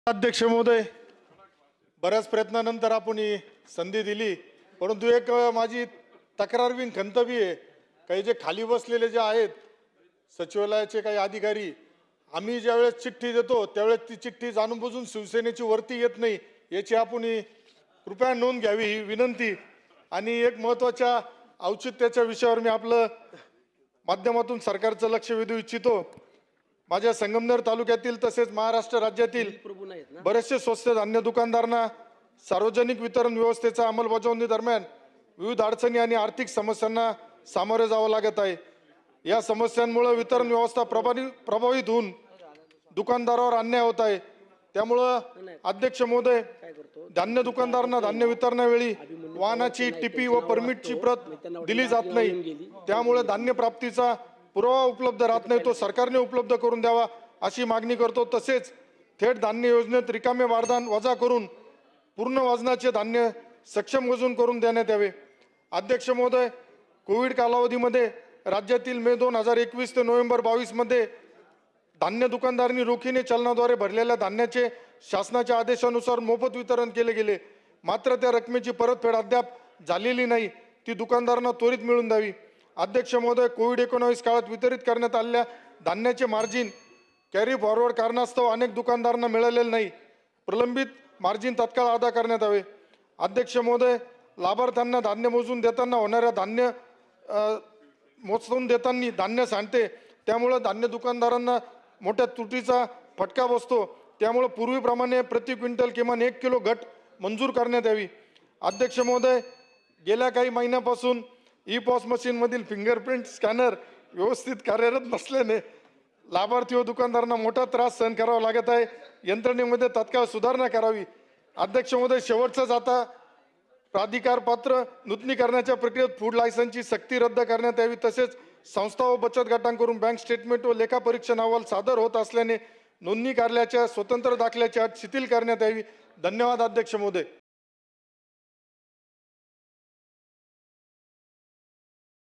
अध्यक्ष महोदय, बऱ्याच प्रयत्नानंतर आपण ही संधी दिली, परंतु एक माझी तक्रार बी खंत बी आहे. काही जे खाली बसलेले जे आहेत सचिवालयाचे काही अधिकारी, आम्ही ज्यावेळेस चिठ्ठी देतो त्यावेळेस ती चिठ्ठी जाणून बुजून शिवसेनेची वरती येत नाही, याची आपण कृपया नोंद घ्यावी ही विनंती. आणि एक महत्त्वाच्या औचित्याच्या विषयावर मी आपलं माध्यमातून सरकारचं लक्ष वेधू इच्छितो. माझ्या संगमनेर तालुक्यातील तसेच महाराष्ट्र राज्यातील बरेचसे स्वस्त धान्य दुकानदारांना सार्वजनिक वितरण व्यवस्थेच्या अंमलबजावणी दरम्यान विविध अडचणी आणि आर्थिक समस्यांना सामोरे जावं लागत आहे. या समस्यांमुळे वितरण व्यवस्था प्रभावित होऊन दुकानदारावर अन्याय होत आहे. त्यामुळं अध्यक्ष महोदय, धान्य दुकानदारांना धान्य वितरणावेळी वाहनाची टिपी व परमिटची प्रत दिली जात नाही. त्यामुळे धान्य प्राप्तीचा पुरावा उपलब्ध राहत नाही, तो सरकारने उपलब्ध करून द्यावा अशी मागणी करतो. तसेच थेट धान्य योजनेत रिकामे बारदान वजा करून पूर्ण वजनाचे धान्य सक्षम वजन करून देण्यात यावे. अध्यक्ष महोदय, कोविड कालावधीमध्ये राज्यातील मे 2021 ते नोव्हेंबर 22 मध्ये धान्य दुकानदारांनी रोखीने चलनाद्वारे भरलेल्या धान्याचे शासनाच्या आदेशानुसार मोफत वितरण केले गेले. मात्र त्या रकमेची परतफेड अद्याप झालेली नाही, ती दुकानदारांना त्वरित मिळून द्यावी. अध्यक्ष महोदय, कोविड-19 काळात वितरित करण्यात आलेल्या धान्याचे मार्जिन कॅरी फॉरवर्ड कारणास्तव अनेक दुकानदारांना मिळालेले नाही. प्रलंबित मार्जिन तत्काळ अदा करण्यात यावे. अध्यक्ष महोदय, लाभार्थ्यांना धान्य मोजून देताना होणाऱ्या धान्य मोजून देताना धान्य सांडते, त्यामुळे धान्य दुकानदारांना मोठ्या त्रुटीचा फटका बसतो. त्यामुळे पूर्वीप्रमाणे प्रति क्विंटल किमान 1 किलो घट मंजूर करण्यात यावी. अध्यक्ष महोदय, गेल्या काही महिन्यापासून ई-पॉस मशीनमधील फिंगरप्रिंट स्कॅनर व्यवस्थित कार्यरत नसल्याने लाभार्थी व दुकानदारांना मोठा त्रास सहन करावा लागत आहे. यंत्रणेमध्ये तत्काळ सुधारणा करावी. अध्यक्ष महोदय, शेवटचंच आता प्राधिकार पात्र नूतनीकरणाच्या प्रक्रियेत फूड लायसन्सची सक्ती रद्द करण्यात यावी. तसेच संस्था व बचत गटांकडून बँक स्टेटमेंट व लेखापरीक्षण अहवाल सादर होत असल्याने नोंदणी कार्यालयाच्या स्वतंत्र दाखल्याची अट शिथिल करण्यात यावी. धन्यवाद अध्यक्ष महोदय.